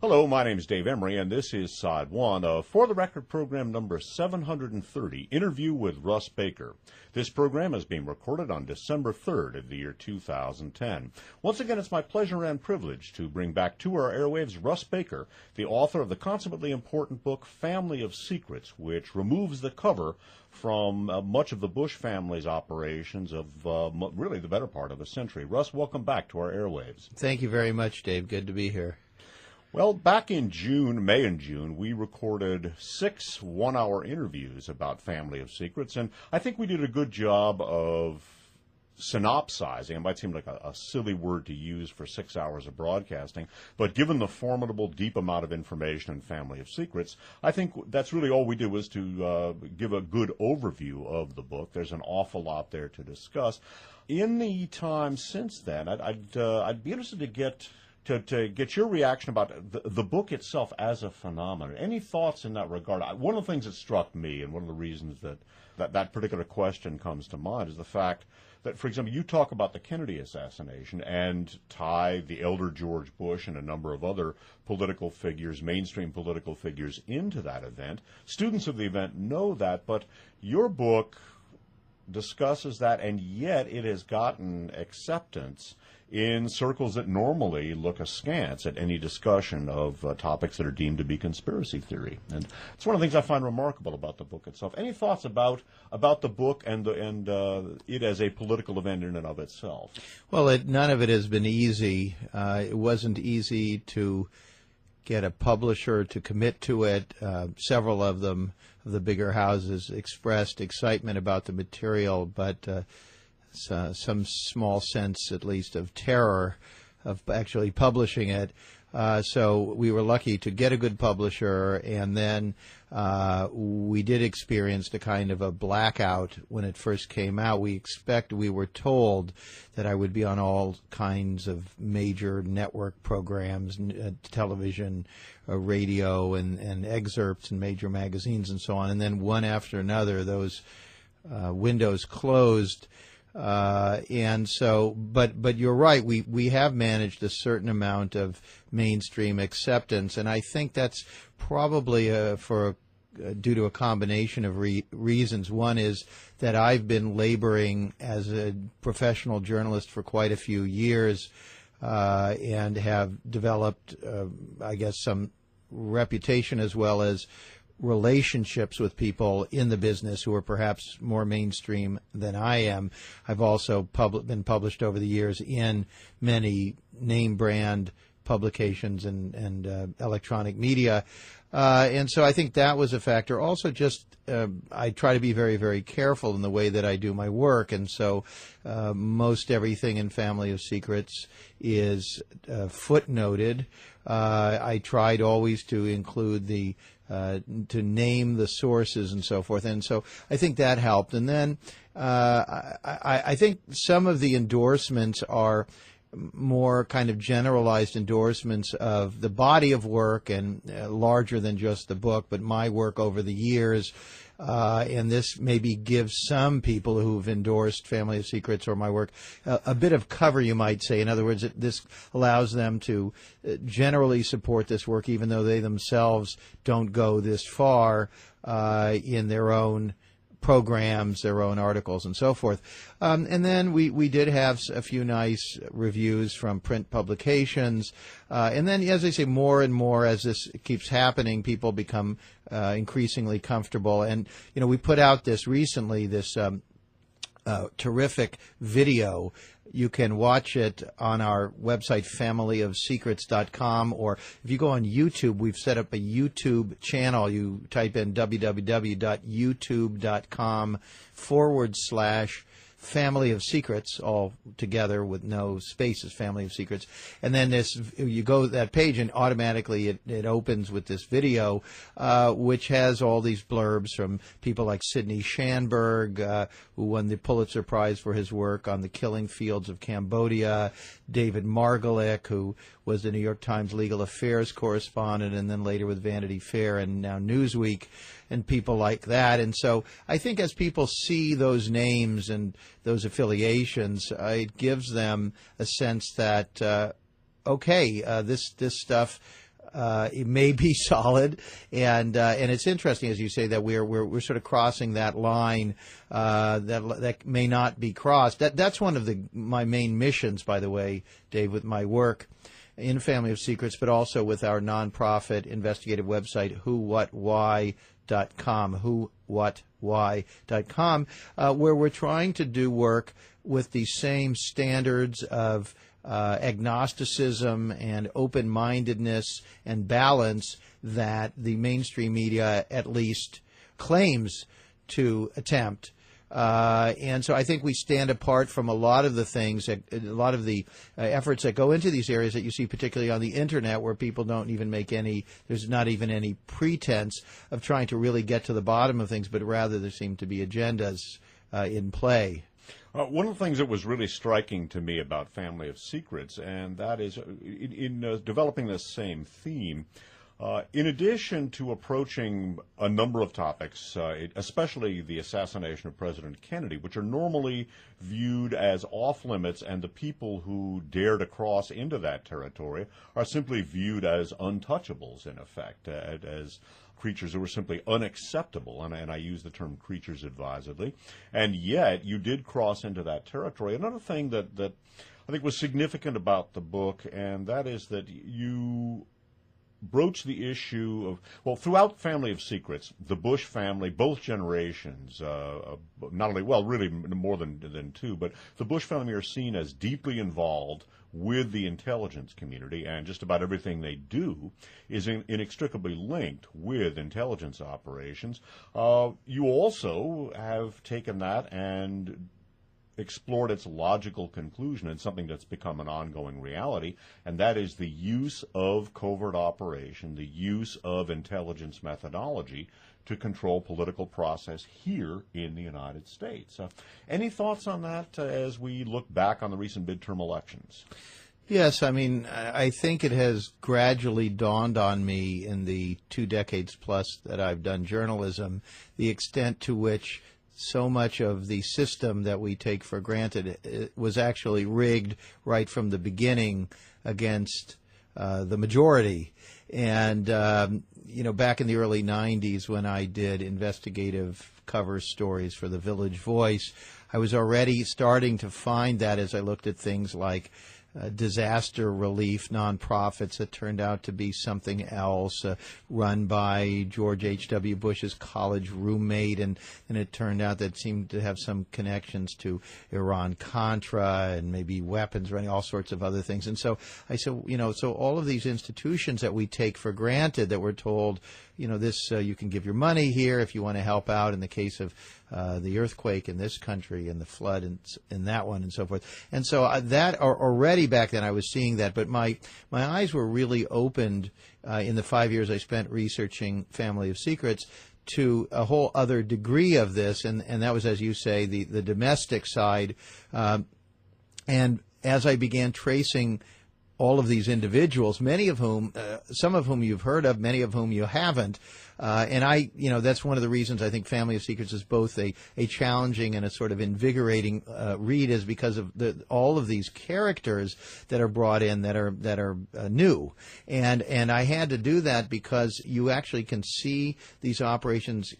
Hello, my name is Dave Emery, and this is Side 1 of For the Record program number 730, Interview with Russ Baker. This program is being recorded on December 3rd of the year 2010. Once again, it's my pleasure and privilege to bring back to our airwaves Russ Baker, the author of the consummately important book Family of Secrets, which removes the cover from much of the Bush family's operations of really the better part of a century. Russ, welcome back to our airwaves. Thank you very much, Dave. Good to be here. Well, back in May and June, we recorded 6 one-hour interviews about Family of Secrets, and I think we did a good job of synopsizing. It might seem like a silly word to use for 6 hours of broadcasting, but given the formidable, deep amount of information in Family of Secrets, I think that's really all we did was to give a good overview of the book. There's an awful lot there to discuss. In the time since then, I'd be interested to get your reaction about the book itself as a phenomenon. Any thoughts in that regard? One of the things that struck me, and one of the reasons that particular question comes to mind, is the fact that, for example, you talk about the Kennedy assassination and tie the elder George Bush and a number of other political figures, mainstream political figures, into that event. Students of the event know that, but your book discusses that, and yet it has gotten acceptance in circles that normally look askance at any discussion of topics that are deemed to be conspiracy theory. And it's one of the things I find remarkable about the book itself. Any thoughts about the book and it as a political event in and of itself? Well, none of it has been easy. It wasn't easy to get a publisher to commit to it. Several of them, of the bigger houses, expressed excitement about the material, but some small sense, at least, of terror of actually publishing it. So we were lucky to get a good publisher, and then we did experience the kind of a blackout when it first came out. We were told that I would be on all kinds of major network programs, television, radio, and excerpts in major magazines and so on. And then one after another, those windows closed. And so, but you're right. We have managed a certain amount of mainstream acceptance, and I think that's probably due to a combination of reasons. One is that I've been laboring as a professional journalist for quite a few years, and have developed, I guess, some reputation as well as relationships with people in the business who are perhaps more mainstream than I am. I've also been published over the years in many name brand publications and electronic media. And so I think that was a factor. Also, just I try to be very, very careful in the way that I do my work. And so most everything in Family of Secrets is footnoted. I tried always to include to name the sources and so forth. And so I think that helped. And then I think some of the endorsements are more kind of generalized endorsements of the body of work and larger than just the book, but my work over the years. And this maybe gives some people who've endorsed Family of Secrets or my work a bit of cover, you might say. In other words, this allows them to generally support this work, even though they themselves don't go this far in their own programs, their own articles, and so forth. And then we did have a few nice reviews from print publications. And then, as I say, more and more as this keeps happening, people become increasingly comfortable. And, we put out this recently, this terrific video. You can watch it on our website, familyofsecrets.com, or if you go on YouTube, we've set up a YouTube channel. You type in www.youtube.com/Family of Secrets, all together with no spaces, Family of Secrets. And then you go to that page and automatically it opens with this video, which has all these blurbs from people like Sidney Schanberg, who won the Pulitzer Prize for his work on the killing fields of Cambodia, David Margolick, who was the New York Times legal affairs correspondent and then later with Vanity Fair and now Newsweek, and people like that. And so I think as people see those names and those affiliations, it gives them a sense that, this stuff it may be solid, and it's interesting, as you say, that we're sort of crossing that line that may not be crossed. That's one of my main missions, by the way, Dave, with my work in Family of Secrets, but also with our nonprofit investigative website, WhoWhatWhy.com, WhoWhatWhy.com, where we're trying to do work with the same standards of agnosticism and open-mindedness and balance that the mainstream media at least claims to attempt. And so I think we stand apart from a lot of the things, a lot of the efforts that go into these areas that you see particularly on the Internet, where people don't even make there's not even any pretense of trying to really get to the bottom of things, but rather there seem to be agendas in play. One of the things that was really striking to me about Family of Secrets, and that is in developing this same theme, in addition to approaching a number of topics, especially the assassination of President Kennedy, which are normally viewed as off-limits, and the people who dare to cross into that territory are simply viewed as untouchables, in effect, as creatures who were simply unacceptable, and I use the term creatures advisedly, and yet you did cross into that territory. Another thing that I think was significant about the book, and that is that you broach the issue of, well, throughout Family of Secrets, the Bush family, both generations, not only, well, really more than two, but the Bush family are seen as deeply involved with the intelligence community, and just about everything they do is inextricably linked with intelligence operations. You also have taken that and explored its logical conclusion in something that's become an ongoing reality, and that is the use of covert operation, the use of intelligence methodology to control political process here in the United States. Any thoughts on that as we look back on the recent midterm elections? Yes, I mean, I think it has gradually dawned on me in the 2 decades plus that I've done journalism, the extent to which so much of the system that we take for granted was actually rigged right from the beginning against the majority. And, back in the early 90s when I did investigative cover stories for the Village Voice, I was already starting to find that as I looked at things like disaster relief nonprofits that turned out to be something else, run by George H.W. Bush's college roommate, and it turned out that seemed to have some connections to Iran-Contra and maybe weapons running, all sorts of other things. And so I said, so all of these institutions that we take for granted, that we're told, this you can give your money here if you want to help out in the case of the earthquake in this country and the flood in that one and so forth. And so that already back then I was seeing that, but my eyes were really opened in the 5 years I spent researching Family of Secrets to a whole other degree of this, and that was, as you say, the domestic side. And as I began tracing all of these individuals, many of whom, some of whom you've heard of, many of whom you haven't. And that's one of the reasons I think Family of Secrets is both a challenging and a sort of invigorating read, is because of all of these characters that are brought in that are new. And I had to do that because you actually can see these operations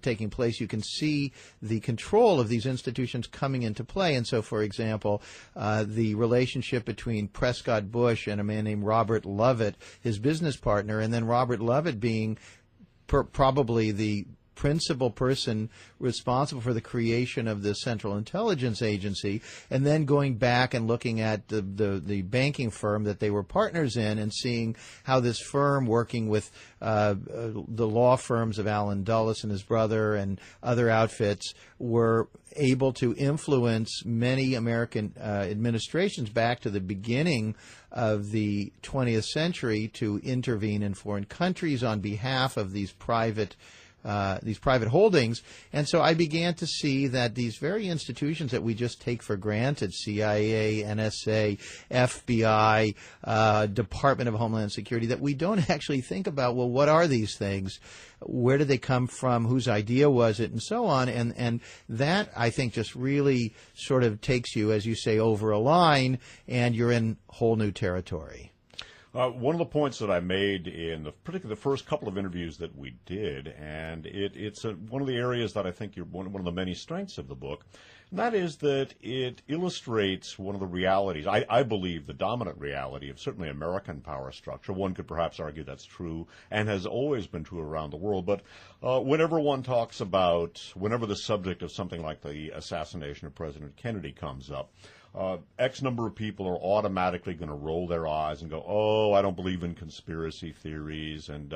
taking place. You can see the control of these institutions coming into play. And so, for example, the relationship between Prescott Bush and a man named Robert Lovett, his business partner, and then Robert Lovett being probably the principal person responsible for the creation of the Central Intelligence Agency, and then going back and looking at the banking firm that they were partners in and seeing how this firm, working with the law firms of Allen Dulles and his brother and other outfits, were able to influence many American administrations back to the beginning of the 20th century to intervene in foreign countries on behalf of these private holdings. And so I began to see that these very institutions that we just take for granted, CIA, NSA, FBI, Department of Homeland Security, that we don't actually think about, well, what are these things? Where did they come from? Whose idea was it? And so on. And that, I think, just really sort of takes you, as you say, over a line, and you're in whole new territory. One of the points that I made in particularly the first couple of interviews that we did, and it's one of the areas that I think you're one of the many strengths of the book, and that is that it illustrates one of the realities, I believe the dominant reality of certainly American power structure. One could perhaps argue that's true and has always been true around the world, but whenever the subject of something like the assassination of President Kennedy comes up, X number of people are automatically going to roll their eyes and go, "Oh, I don't believe in conspiracy theories," and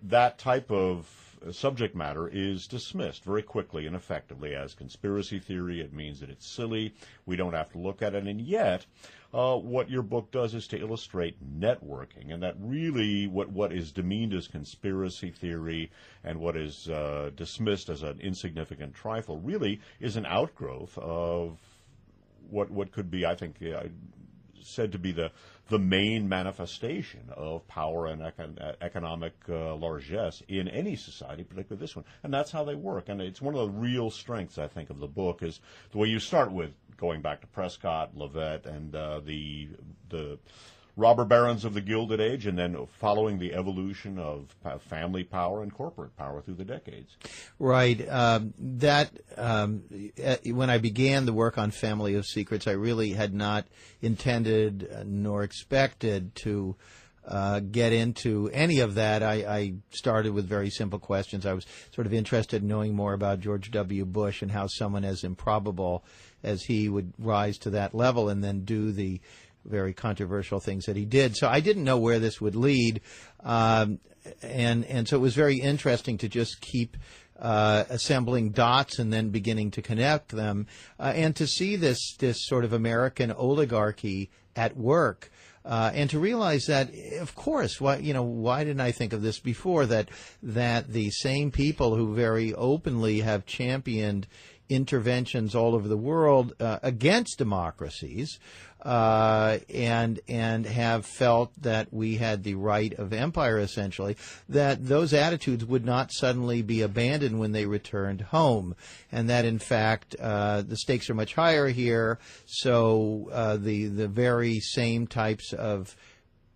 that type of subject matter is dismissed very quickly and effectively as conspiracy theory. It means that it's silly. We don't have to look at it, and yet, what your book does is to illustrate networking, and that really what is demeaned as conspiracy theory and what is dismissed as an insignificant trifle really is an outgrowth of what could be, I think, said to be the main manifestation of power and economic largesse in any society, particularly this one. And that's how they work. And it's one of the real strengths, I think, of the book is the way you start with going back to Prescott, Leavitt, and the robber barons of the Gilded Age, and then following the evolution of family power and corporate power through the decades. Right. When I began the work on Family of Secrets, I really had not intended nor expected to get into any of that. I started with very simple questions. I was sort of interested in knowing more about George W. Bush and how someone as improbable as he would rise to that level and then do the very controversial things that he did. So I didn't know where this would lead, and so it was very interesting to just keep assembling dots and then beginning to connect them, and to see this sort of American oligarchy at work. And to realize that, of course, why didn't I think of this before? That the same people who very openly have championed interventions all over the world against democracies, and have felt that we had the right of empire, essentially, that those attitudes would not suddenly be abandoned when they returned home, and that, in fact, the stakes are much higher here, so the very same types of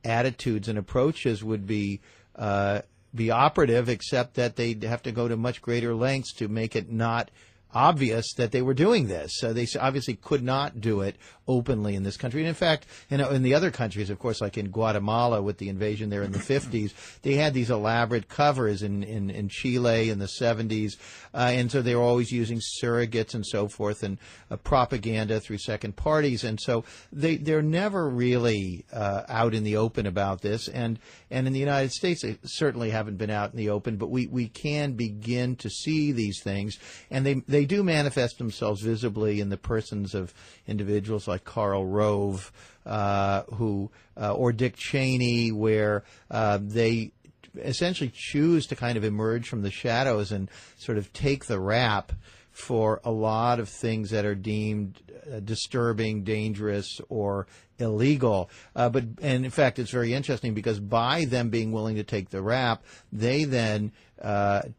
attitudes and approaches would be operative, except that they'd have to go to much greater lengths to make it not obvious that they were doing this. So they obviously could not do it openly in this country. And in fact, in the other countries, of course, like in Guatemala with the invasion there in the 50s, they had these elaborate covers in Chile in the 70s. And so they were always using surrogates and so forth and propaganda through second parties. And so they're never really out in the open about this. And in the United States, they certainly haven't been out in the open, but we can begin to see these things. And they do manifest themselves visibly in the persons of individuals like Karl Rove, or Dick Cheney, where they essentially choose to kind of emerge from the shadows and sort of take the rap for a lot of things that are deemed disturbing, dangerous, or illegal. And in fact, it's very interesting because by them being willing to take the rap, they then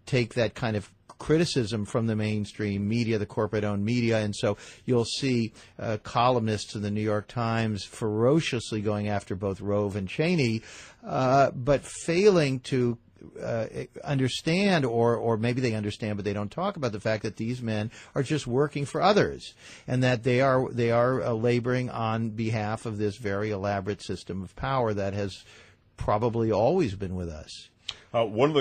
take that kind of criticism from the mainstream media, the corporate-owned media, and so you'll see columnists in the New York Times ferociously going after both Rove and Cheney, but failing to understand, or maybe they understand, but they don't talk about the fact that these men are just working for others, and that they are laboring on behalf of this very elaborate system of power that has probably always been with us. One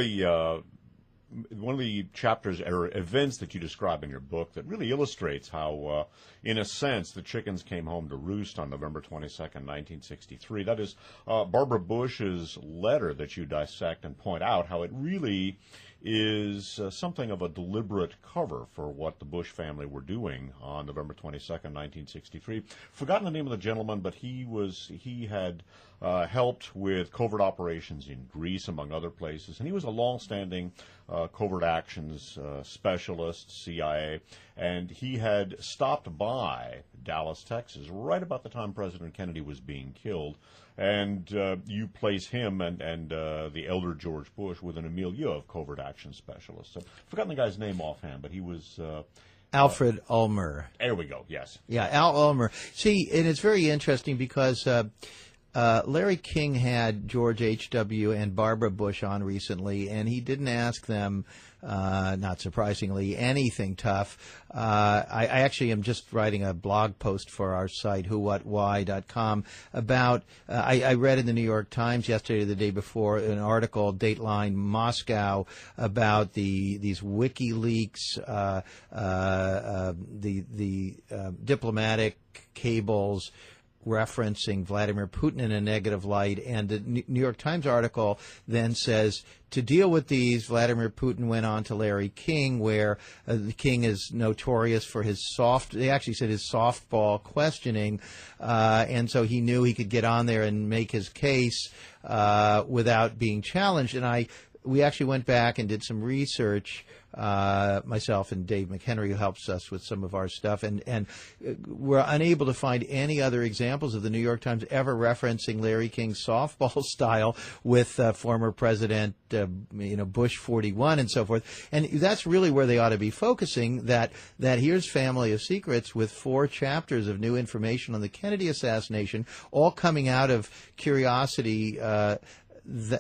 of the chapters or events that you describe in your book that really illustrates how, in a sense, the chickens came home to roost on November 22nd, 1963. That is Barbara Bush's letter that you dissect and point out how it really is something of a deliberate cover for what the Bush family were doing on November 22nd, 1963. Forgotten the name of the gentleman, but he had helped with covert operations in Greece, among other places, and he was a long-standing covert actions specialist, CIA, and he had stopped by Dallas, Texas, right about the time President Kennedy was being killed, and you place him and the elder George Bush with an milieu of covert action specialists. I've forgotten the guy's name offhand, but he was... Alfred Ulmer. There we go, yes. Yeah, Al Ulmer. See, and it's very interesting because Larry King had George H.W. and Barbara Bush on recently, and he didn't ask them, not surprisingly, anything tough. I actually am just writing a blog post for our site, WhoWhatWhy.com, about, I read in the New York Times yesterday or the day before an article, Dateline Moscow, about these WikiLeaks, the diplomatic cables referencing Vladimir Putin in a negative light, and the New York Times article then says, to deal with these, Vladimir Putin went on to Larry King, where the King is notorious for his they actually said his softball questioning, and so he knew he could get on there and make his case without being challenged. And we actually went back and did some research, myself and Dave McHenry, who helps us with some of our stuff, and we're unable to find any other examples of the New York Times ever referencing Larry King's softball style with former President Bush 41 and so forth. And that's really where they ought to be focusing, that here's Family of Secrets with 4 chapters of new information on the Kennedy assassination, all coming out of curiosity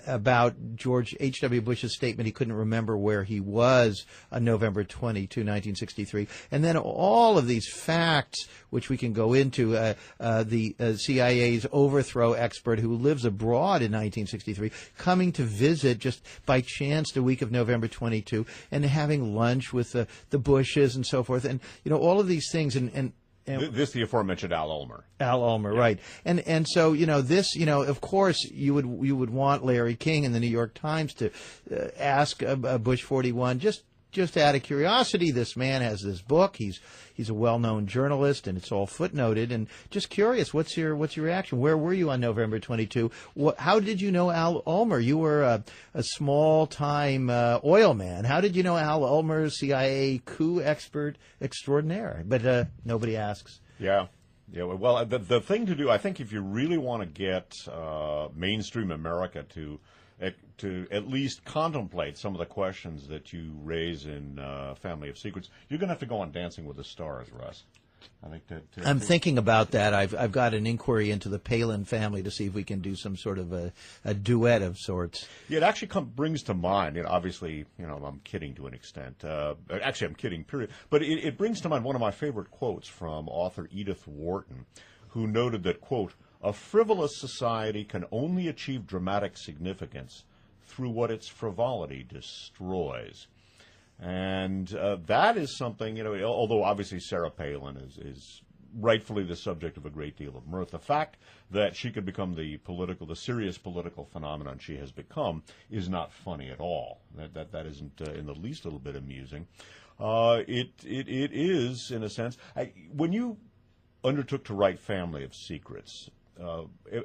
about George H.W. Bush's statement he couldn't remember where he was on November 22, 1963. And then all of these facts, which we can go into, the CIA's overthrow expert who lives abroad in 1963, coming to visit just by chance the week of November 22 and having lunch with the Bushes and so forth. And, all of these things. And this, the aforementioned Al Ulmer. Al Ulmer, yeah. Right. And so, this, of course, you would want Larry King in the New York Times to ask Bush 41, just out of curiosity. This man has this book. He's a well-known journalist, and it's all footnoted. And just curious, what's your reaction? Where were you on November 22? How did you know Al Ulmer? You were a small-time oil man. How did you know Al Ulmer, CIA coup expert extraordinaire? But nobody asks. Yeah. Yeah. Well, the thing to do, I think, if you really want to get mainstream America to at least contemplate some of the questions that you raise in Family of Secrets, you're going to have to go on Dancing with the Stars, Russ. I think I'm thinking about that. I've got an inquiry into the Palin family to see if we can do some sort of a duet of sorts. Yeah, it actually brings to mind, obviously, I'm kidding to an extent. Actually, I'm kidding, period. But it brings to mind one of my favorite quotes from author Edith Wharton, who noted that, quote, "A frivolous society can only achieve dramatic significance through what its frivolity destroys." And that is something, although obviously Sarah Palin is rightfully the subject of a great deal of mirth, the fact that she could become the serious political phenomenon she has become is not funny at all. That isn't in the least little bit amusing. It is, in a sense, when you undertook to write Family of Secrets,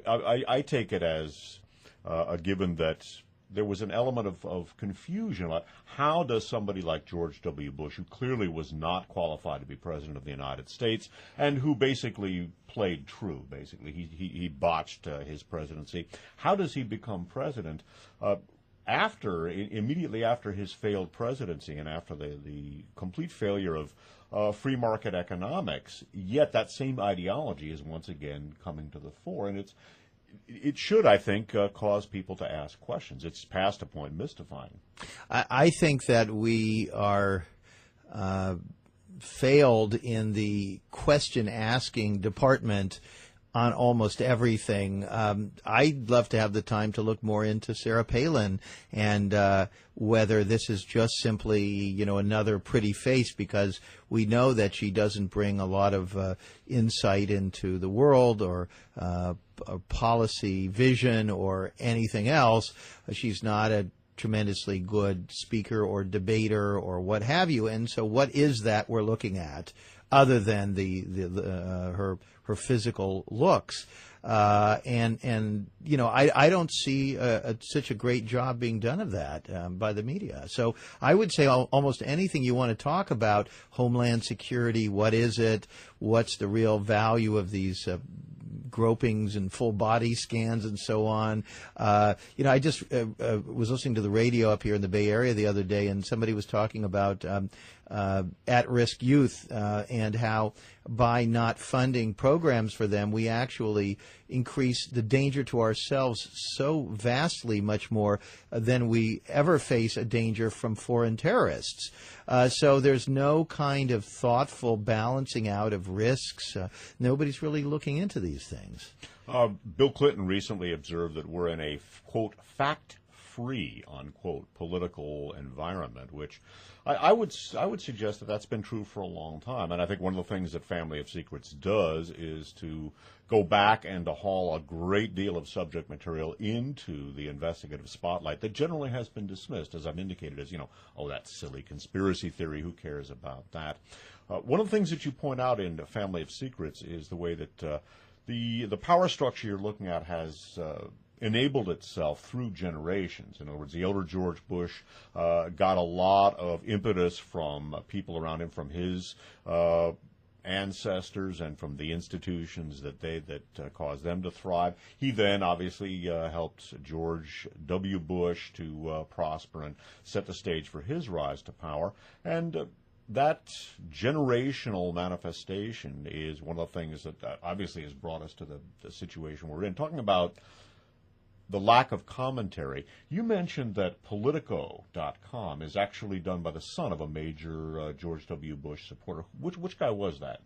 I take it as a given that there was an element of confusion. Like, how does somebody like George W. Bush, who clearly was not qualified to be president of the United States and who basically played true, he botched his presidency, how does he become president immediately after his failed presidency and after the complete failure of free market economics? Yet that same ideology is once again coming to the fore, and it should, I think, cause people to ask questions. It's past a point mystifying. I think that we are failed in the question-asking department on almost everything. I'd love to have the time to look more into Sarah Palin and whether this is just simply, another pretty face, because we know that she doesn't bring a lot of insight into the world or policy vision or anything else. She's not a tremendously good speaker or debater or what have you. And so what is that we're looking at other than her physical looks? And I don't see such a great job being done of that by the media. So I would say almost anything you want to talk about, Homeland Security, what is it? What's the real value of these gropings and full body scans and so on? I just was listening to the radio up here in the Bay Area the other day, and somebody was talking about at-risk youth and how by not funding programs for them, we actually increase the danger to ourselves so vastly much more than we ever face a danger from foreign terrorists. So there's no kind of thoughtful balancing out of risks. Nobody's really looking into these things. Bill Clinton recently observed that we're in a, quote, fact-free, unquote, political environment, which I would suggest that that's been true for a long time. And I think one of the things that Family of Secrets does is to go back and to haul a great deal of subject material into the investigative spotlight that generally has been dismissed, as I've indicated, as, oh, that's silly conspiracy theory, who cares about that? One of the things that you point out in Family of Secrets is the way that the power structure you're looking at has enabled itself through generations. In other words, the elder George Bush got a lot of impetus from people around him, from his ancestors and from the institutions that caused them to thrive. He then obviously helped George W. Bush to prosper and set the stage for his rise to power. And that generational manifestation is one of the things that obviously has brought us to the situation we're in. Talking about the lack of commentary, you mentioned that Politico.com is actually done by the son of a major George W. Bush supporter. Which guy was that?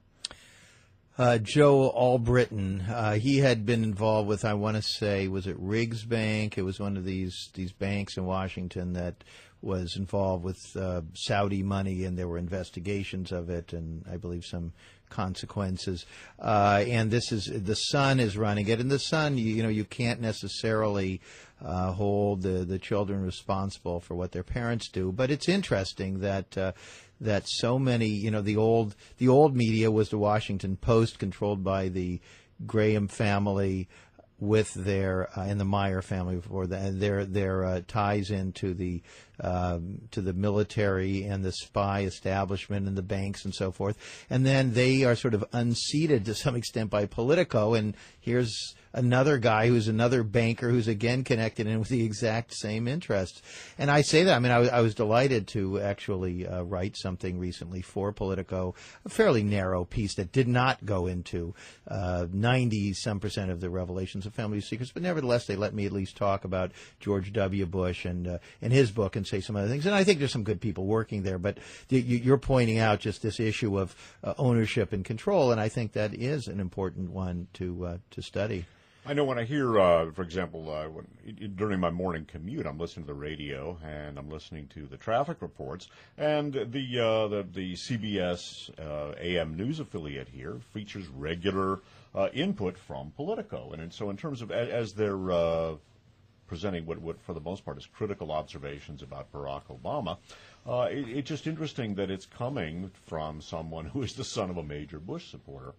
Joe Albritton. He had been involved with, I want to say, was it Riggs Bank? It was one of these banks in Washington that was involved with Saudi money, and there were investigations of it, and I believe some consequences. And this is, the son is running it, and the son, you can't necessarily hold the children responsible for what their parents do. But it's interesting that that so many, the old media was the Washington Post, controlled by the Graham family, with their and the Meyer family before that, their ties into the military and the spy establishment and the banks and so forth, and then they are sort of unseated to some extent by Politico, and here's another guy who's another banker who's again connected in with the exact same interests. And I say that, I mean, I was delighted to actually write something recently for Politico, a fairly narrow piece that did not go into 90-some% of the revelations of Family Secrets, but nevertheless they let me at least talk about George W. Bush and his book and say some other things. And I think there's some good people working there, but you're pointing out just this issue of ownership and control, and I think that is an important one to study. I know when I hear, for example, during my morning commute, I'm listening to the radio and I'm listening to the traffic reports, and the CBS AM news affiliate here features regular input from Politico, and so in terms of as they're presenting what for the most part is critical observations about Barack Obama, it's just interesting that it's coming from someone who is the son of a major Bush supporter.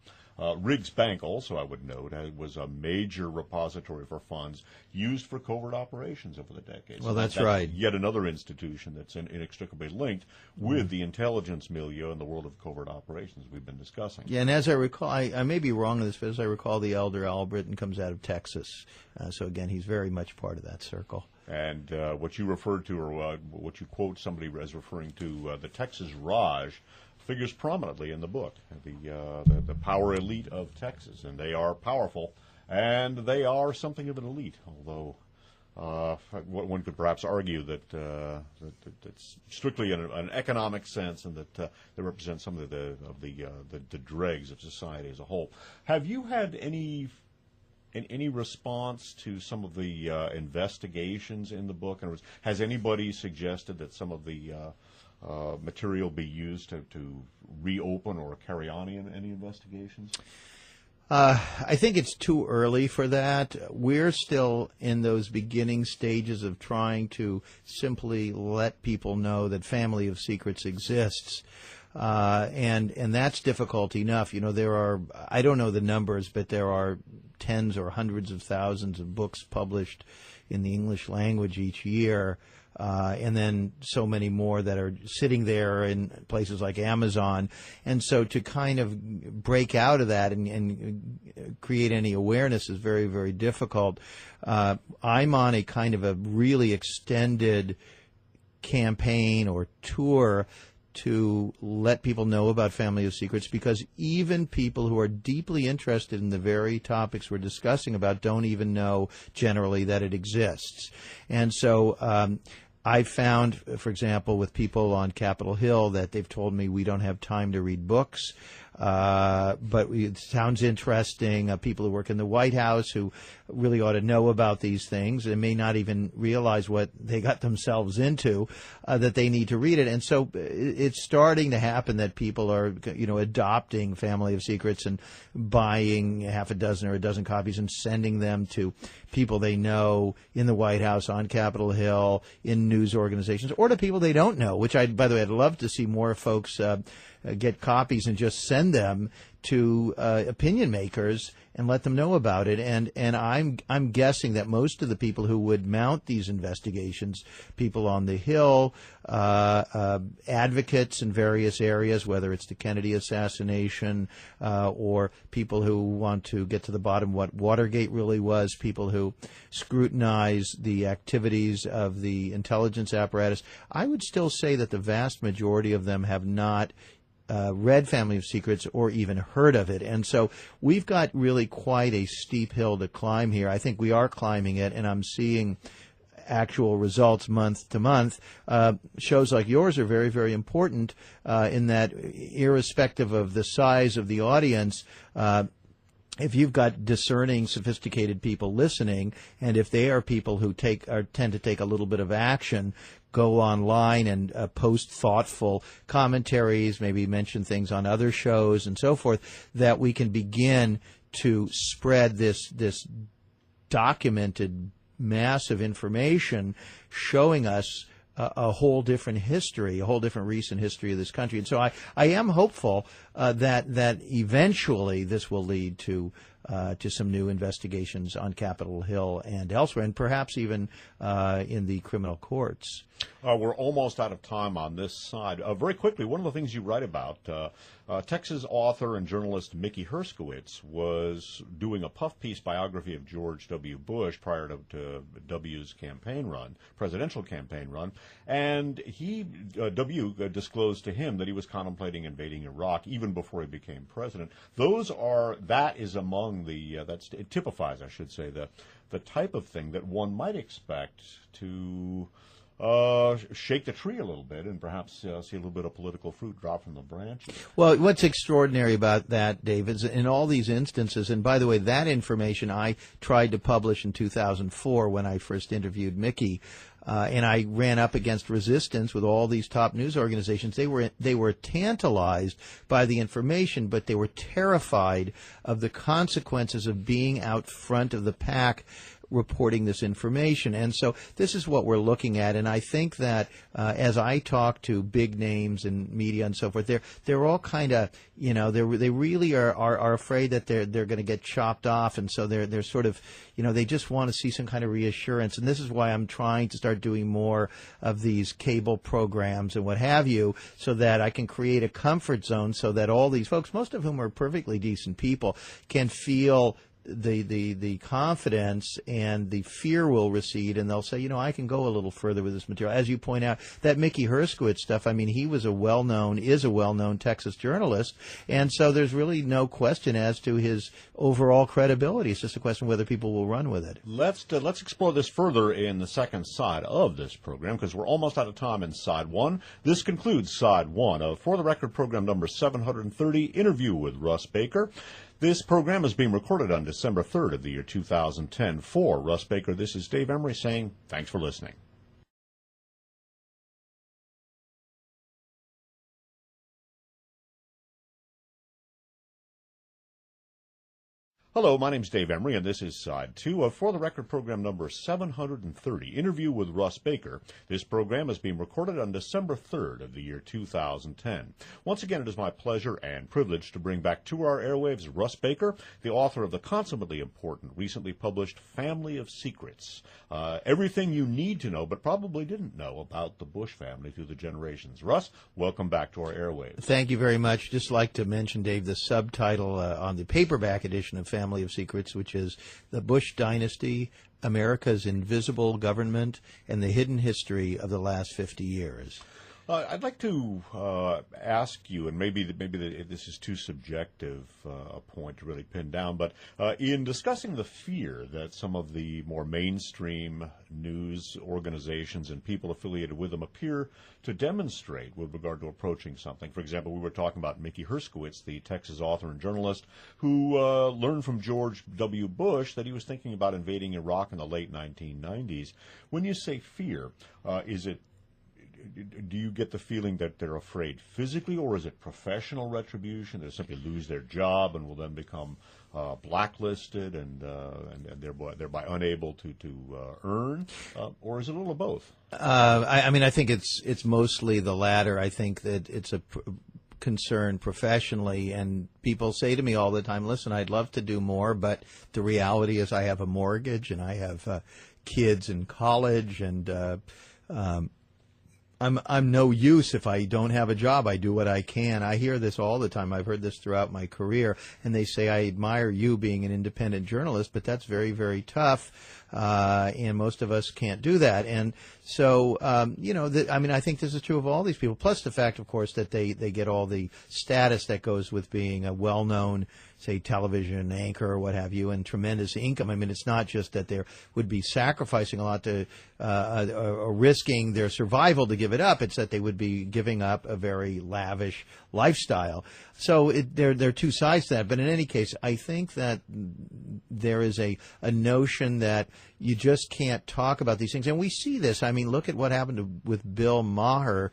Riggs Bank, also, I would note, was a major repository for funds used for covert operations over the decades. Well, that's right. Yet another institution that's inextricably linked with the intelligence milieu and the world of covert operations we've been discussing. Yeah, and as I recall, I may be wrong on this, but as I recall, the elder Albritton comes out of Texas. So, again, he's very much part of that circle. And what you referred to, or what you quote somebody as referring to, the Texas Raj, figures prominently in the book, the power elite of Texas, and they are powerful, and they are something of an elite. Although one could perhaps argue that it's strictly in an economic sense, and that they represent some of the dregs of society as a whole. Have you had any response to some of the investigations in the book? In other words, has anybody suggested that some of the material be used to reopen or carry on any investigations? I think it's too early for that. We're still in those beginning stages of trying to simply let people know that Family of Secrets exists. And that's difficult enough. There are, I don't know the numbers, but there are tens or hundreds of thousands of books published in the English language each year. And then so many more that are sitting there in places like Amazon. And so to kind of break out of that and create any awareness is very, very difficult. I'm on a kind of a really extended campaign or tour to let people know about Family of Secrets, because even people who are deeply interested in the very topics we're discussing about don't even know generally that it exists. And so I found, for example, with people on Capitol Hill that they've told me we don't have time to read books. But it sounds interesting. People who work in the White House who really ought to know about these things and may not even realize what they got themselves into, that they need to read it. And so it's starting to happen that people are, adopting Family of Secrets and buying half a dozen or a dozen copies and sending them to people they know in the White House, on Capitol Hill, in news organizations, or to people they don't know, which by the way, I'd love to see more folks get copies and just send them to opinion makers and let them know about it. And I'm guessing that most of the people who would mount these investigations, people on the Hill, advocates in various areas, whether it's the Kennedy assassination or people who want to get to the bottom of what Watergate really was, people who scrutinize the activities of the intelligence apparatus, I would still say that the vast majority of them have not read Family of Secrets or even heard of it. And so we've got really quite a steep hill to climb here. I think we are climbing it, and I'm seeing actual results month to month. Shows like yours are very, very important in that, irrespective of the size of the audience, if you've got discerning, sophisticated people listening, and if they are people who tend to take a little bit of action, go online and post thoughtful commentaries, maybe mention things on other shows and so forth, that we can begin to spread this documented mass of information showing us a whole different history, a whole different recent history of this country. And so I am hopeful that eventually this will lead to some new investigations on Capitol Hill and elsewhere, and perhaps even in the criminal courts. We're almost out of time on this side. Very quickly, one of the things you write about, Texas author and journalist Mickey Herskowitz was doing a puff piece biography of George W. Bush prior to W's presidential campaign run, and W disclosed to him that he was contemplating invading Iraq even before he became president. That is among it typifies, I should say, the type of thing that one might expect to shake the tree a little bit and perhaps see a little bit of political fruit drop from the branches. Well, what's extraordinary about that, Dave, is in all these instances, and by the way, that information I tried to publish in 2004 when I first interviewed Mickey, and I ran up against resistance with all these top news organizations. They were tantalized by the information, but they were terrified of the consequences of being out front of the pack reporting this information. And so this is what we're looking at. And I think that as I talk to big names in media and so forth, they're all kind of, they really are afraid that they're going to get chopped off. And so they're sort of, they just want to see some kind of reassurance. And this is why I'm trying to start doing more of these cable programs and what have you, so that I can create a comfort zone so that all these folks, most of whom are perfectly decent people, can feel the confidence, and the fear will recede, and they'll say, I can go a little further with this material. As you point out, that Mickey Herskowitz stuff, I mean, he was a well-known Texas journalist, and so there's really no question as to his overall credibility. It's just a question of whether people will run with it. Let's explore this further in the second side of this program, because we're almost out of time in side one. This concludes side one of For the Record program number 730, Interview with Russ Baker. This program is being recorded on December 3rd of the year 2010. For Russ Baker, this is Dave Emery saying thanks for listening. Hello, my name's Dave Emery, and this is Side 2 of For the Record program number 730, Interview with Russ Baker. This program is being recorded on December 3rd of the year 2010. Once again, it is my pleasure and privilege to bring back to our airwaves Russ Baker, the author of the consummately important, recently published Family of Secrets. Everything you need to know, but probably didn't know about the Bush family through the generations. Russ, welcome back to our airwaves. Thank you very much. Just like to mention, Dave, the subtitle on the paperback edition of Family of Secrets, which is The Bush Dynasty, America's Invisible Government, and the Hidden History of the Last 50 Years. I'd like to ask you, and maybe this is too subjective a point to really pin down, but in discussing the fear that some of the more mainstream news organizations and people affiliated with them appear to demonstrate with regard to approaching something. For example, we were talking about Mickey Herskowitz, the Texas author and journalist, who learned from George W. Bush that he was thinking about invading Iraq in the late 1990s. When you say fear, do you get the feeling that they're afraid physically, or is it professional retribution? They simply lose their job and will then become blacklisted and thereby unable to earn, or is it a little of both? I mean, I think it's mostly the latter. I think that it's a concern professionally, and people say to me all the time, "Listen, I'd love to do more, but the reality is I have a mortgage and I have kids in college, and I'm no use if I don't have a job. I do what I can." I hear this all the time. I've heard this throughout my career, and they say, "I admire you being an independent journalist, but that's very, very tough, and most of us can't do that." And so, I mean, I think this is true of all these people, plus the fact, of course, that they get all the status that goes with being a well-known, say, television anchor or what have you, and tremendous income. I mean, it's not just that they would be sacrificing a lot to or risking their survival to give it up. It's that they would be giving up a very lavish lifestyle. So there are two sides to that. But in any case, I think that there is a notion that you just can't talk about these things. And we see this. I mean, look at what happened with Bill Maher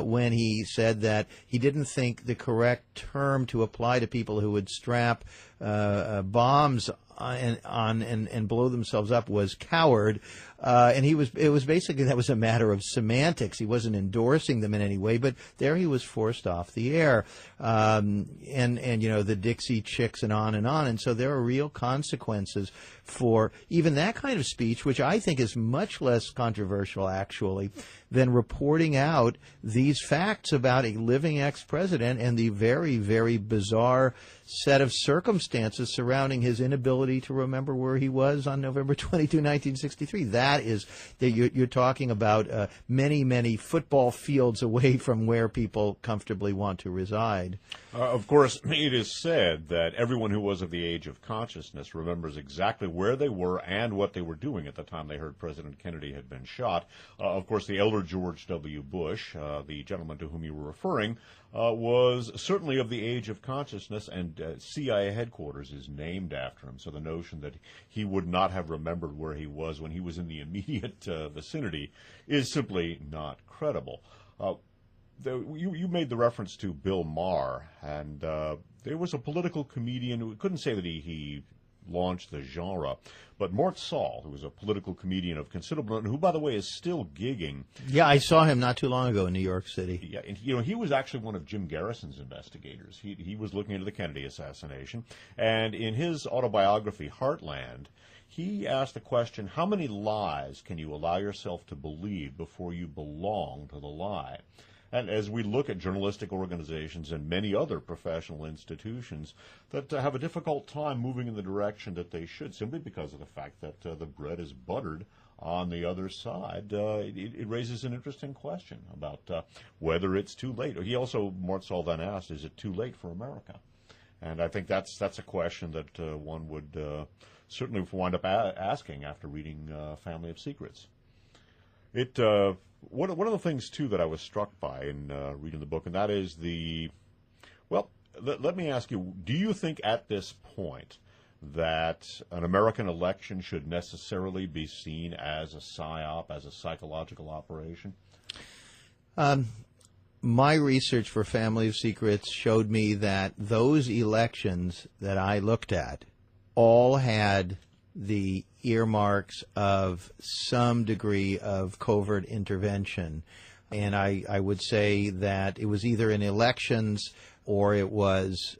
when he said that he didn't think the correct term to apply to people who would strap bombs on and blow themselves up was coward. And it was basically, that was a matter of semantics. He wasn't endorsing them in any way, but there he was forced off the air. And the Dixie Chicks and on and on. And so there are real consequences for even that kind of speech, which I think is much less controversial, actually, than reporting out these facts about a living ex-president and the very, very bizarre set of circumstances surrounding his inability to remember where he was on November 22, 1963. You're talking about many, many football fields away from where people comfortably want to reside. Of course, it is said that everyone who was of the age of consciousness remembers exactly where they were and what they were doing at the time they heard President Kennedy had been shot. Of course, the elder George W. Bush, the gentleman to whom you were referring, was certainly of the age of consciousness, and CIA headquarters is named after him. So the notion that he would not have remembered where he was when he was in the immediate vicinity is simply not credible. You made the reference to Bill Maher, and there was a political comedian who couldn't say that he launched the genre, but Mort Saul, who was a political comedian of considerable, and who, by the way, is still gigging. Yeah, I saw him not too long ago in New York City. Yeah, and he was actually one of Jim Garrison's investigators. He was looking into the Kennedy assassination, and in his autobiography, Heartland, he asked the question, how many lies can you allow yourself to believe before you belong to the lie? And as we look at journalistic organizations and many other professional institutions that have a difficult time moving in the direction that they should, simply because of the fact that the bread is buttered on the other side, it raises an interesting question about whether it's too late. Mort Saul then asked, is it too late for America? And I think that's a question that one would certainly wind up asking after reading Family of Secrets. One of the things, too, that I was struck by in reading the book, and that is let me ask you, do you think at this point that an American election should necessarily be seen as a psyop, as a psychological operation? My research for Family of Secrets showed me that those elections that I looked at all had the earmarks of some degree of covert intervention. And I would say that it was either in elections or it was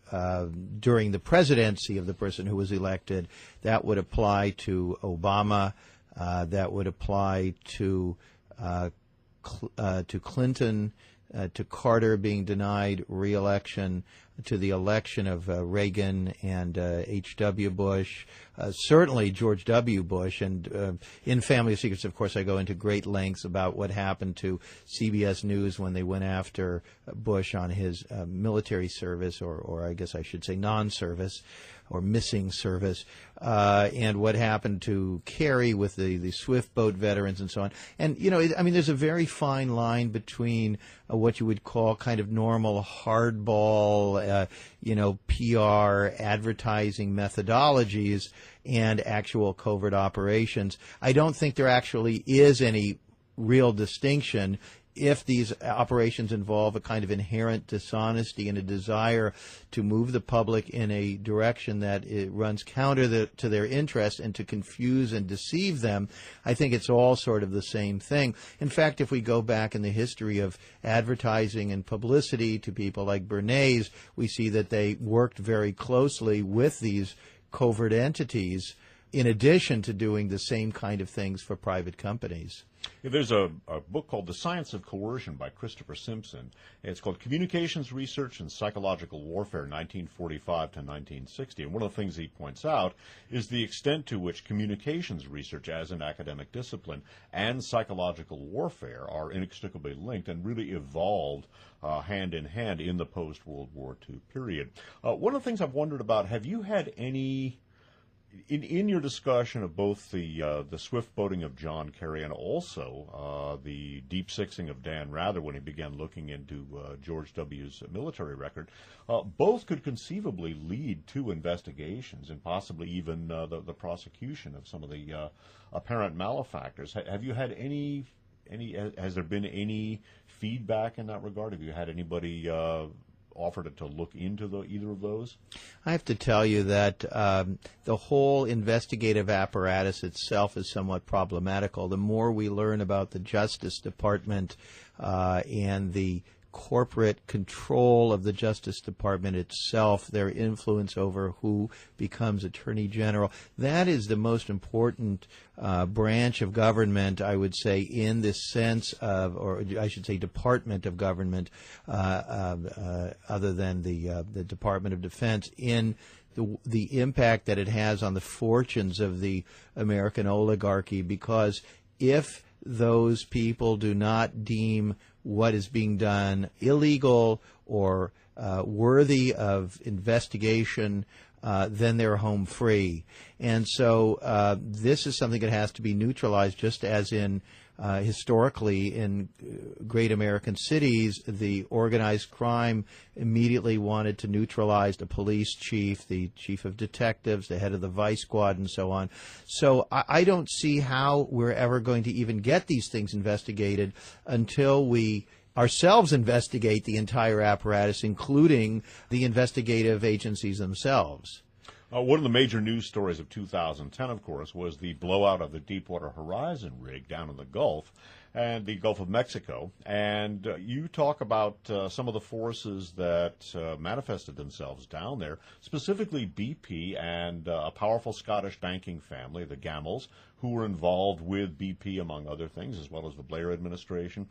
during the presidency of the person who was elected. That would apply to Obama. That would apply to Clinton, to Carter being denied re-election. to the election of Reagan and H.W. Bush, certainly George W. Bush, and in Family of Secrets, of course, I go into great lengths about what happened to CBS News when they went after Bush on his military service, or I guess I should say non-service, or missing service, and what happened to Kerry with the Swift boat veterans and so on. And, I mean, there's a very fine line between what you would call kind of normal hardball, PR advertising methodologies and actual covert operations. I don't think there actually is any real distinction if these operations involve a kind of inherent dishonesty and a desire to move the public in a direction that it runs counter to their interests and to confuse and deceive them. I think it's all sort of the same thing. In fact, if we go back in the history of advertising and publicity to people like Bernays, we see that they worked very closely with these covert entities in addition to doing the same kind of things for private companies. Yeah, there's a book called The Science of Coercion by Christopher Simpson. It's called Communications Research and Psychological Warfare, 1945 to 1960. And one of the things he points out is the extent to which communications research as an academic discipline and psychological warfare are inextricably linked and really evolved hand in hand in the post-World War II period. One of the things I've wondered about, have you had any... In your discussion of both the swift boating of John Kerry and also the deep sixing of Dan Rather when he began looking into George W.'s military record, both could conceivably lead to investigations and possibly even the prosecution of some of the apparent malefactors. Have you had any? Has there been any feedback in that regard? Have you had anybody offered to look into either of those? I have to tell you that the whole investigative apparatus itself is somewhat problematical. The more we learn about the Justice Department and the corporate control of the Justice Department itself, their influence over who becomes Attorney General, that is the most important branch of government, I would say, in this sense of, or I should say department of government, other than the Department of Defense, in the impact that it has on the fortunes of the American oligarchy, because if those people do not deem what is being done illegal or worthy of investigation, then they're home free. And so this is something that has to be neutralized, just as in historically in great American cities, the organized crime immediately wanted to neutralize the police chief, the chief of detectives, the head of the vice squad, and so on. So I don't see how we're ever going to even get these things investigated until we ourselves investigate the entire apparatus, including the investigative agencies themselves. One of the major news stories of 2010, of course, was the blowout of the Deepwater Horizon rig down in the Gulf and the Gulf of Mexico. And you talk about some of the forces that manifested themselves down there, specifically BP and a powerful Scottish banking family, the Gamels, who were involved with BP, among other things, as well as the Blair administration.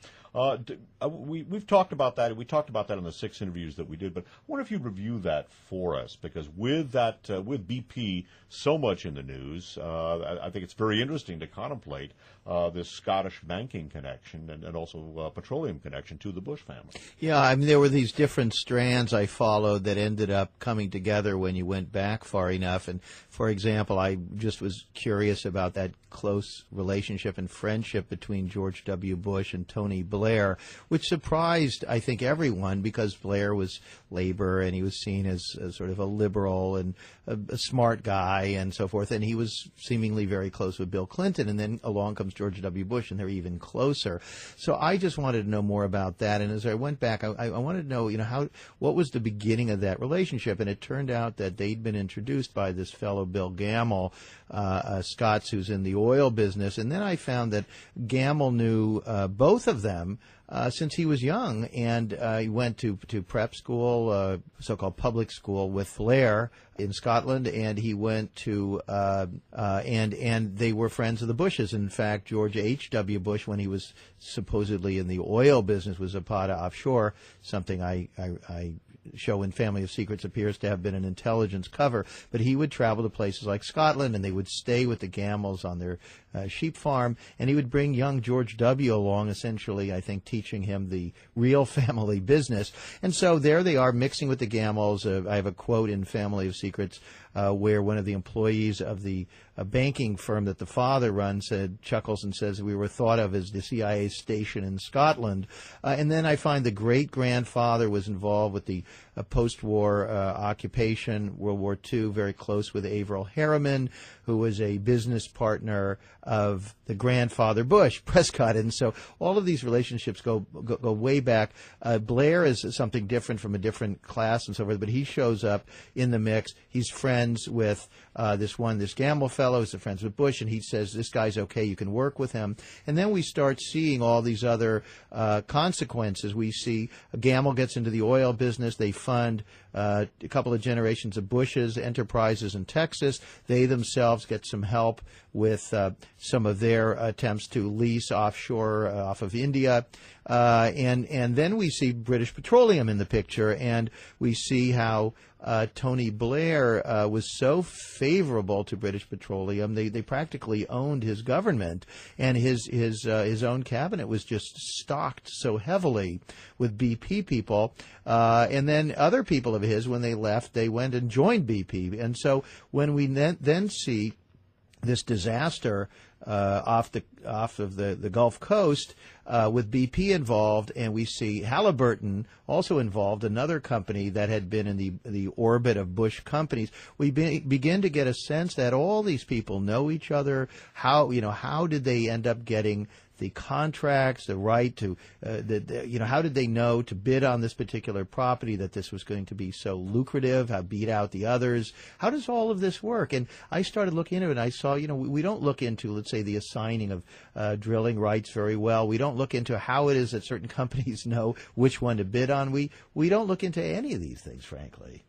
We've talked about that. We talked about that in the 6 interviews that we did, but I wonder if you'd review that for us, because with that, with BP so much in the news, I think it's very interesting to contemplate this Scottish banking connection and also petroleum connection to the Bush family. Yeah, I mean, there were these different strands I followed that ended up coming together when you went back far enough. And, for example, I just was curious about that close relationship and friendship between George W. Bush and Tony Blair, which surprised, I think, everyone, because Blair was labor and he was seen as sort of a liberal and a smart guy and so forth, and he was seemingly very close with Bill Clinton, and then along comes George W. Bush, and they're even closer. So I just wanted to know more about that, and as I went back, I wanted to know, what was the beginning of that relationship, and it turned out that they'd been introduced by this fellow Bill Gamble, Scots, who's in the oil business, and then I found that Gamble knew both of them since he was young, and he went to prep school, so-called public school, with Blair in Scotland, and he went to and they were friends of the Bushes. In fact, George H.W. Bush, when he was supposedly in the oil business, was Zapata offshore, something I show in Family of Secrets appears to have been an intelligence cover, but he would travel to places like Scotland, and they would stay with the Gamels on their sheep farm, and he would bring young George W. along, essentially, I think, teaching him the real family business. And so there they are mixing with the Gamels. I have a quote in Family of Secrets where one of the employees of the banking firm that the father runs chuckles and says, we were thought of as the CIA station in Scotland. And then I find the great-grandfather was involved with the post-war occupation, World War II, very close with Averell Harriman, who was a business partner of the grandfather Bush, Prescott. And so all of these relationships go way back. Blair is something different from a different class and so forth, but he shows up in the mix. He's friends with this Gamble fellow, who's friends with Bush, and he says, this guy's okay, you can work with him. And then we start seeing all these other consequences. We see Gamble gets into the oil business. They fund a couple of generations of Bush's enterprises in Texas. They themselves get some help with some of their attempts to lease offshore off of India. And then we see British Petroleum in the picture, and we see how Tony Blair was so favorable to British Petroleum. They practically owned his government, and his own cabinet was just stocked so heavily with BP people. And then other people of his, when they left, they went and joined BP. And so when we then see this disaster off of the Gulf Coast with BP involved, and we see Halliburton also involved, another company that had been in the orbit of Bush companies. We begin to get a sense that all these people know each other. How did they end up getting the contracts, the right to, how did they know to bid on this particular property, that this was going to be so lucrative, how beat out the others? How does all of this work? And I started looking into it, and I saw, we don't look into, let's say, the assigning of drilling rights very well. We don't look into how it is that certain companies know which one to bid on. We don't look into any of these things, frankly.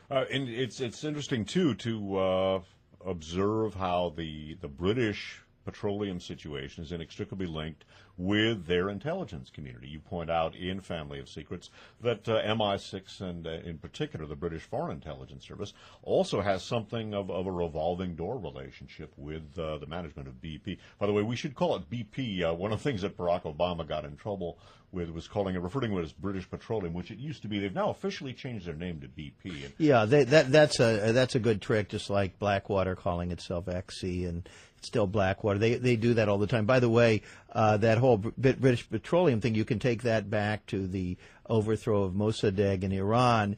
And it's interesting, too, to observe how the British petroleum situation is inextricably linked with their intelligence community. You point out in Family of Secrets that MI6 and in particular the British Foreign Intelligence Service also has something of a revolving door relationship with the management of BP. By the way, we should call it BP. One of the things that Barack Obama got in trouble with was referring to it as British Petroleum, which it used to be. They've now officially changed their name to BP. And yeah, that's a good trick, just like Blackwater calling itself XC and it's still Blackwater. They do that all the time. By the way, that whole British Petroleum thing, you can take that back to the overthrow of Mossadegh in Iran,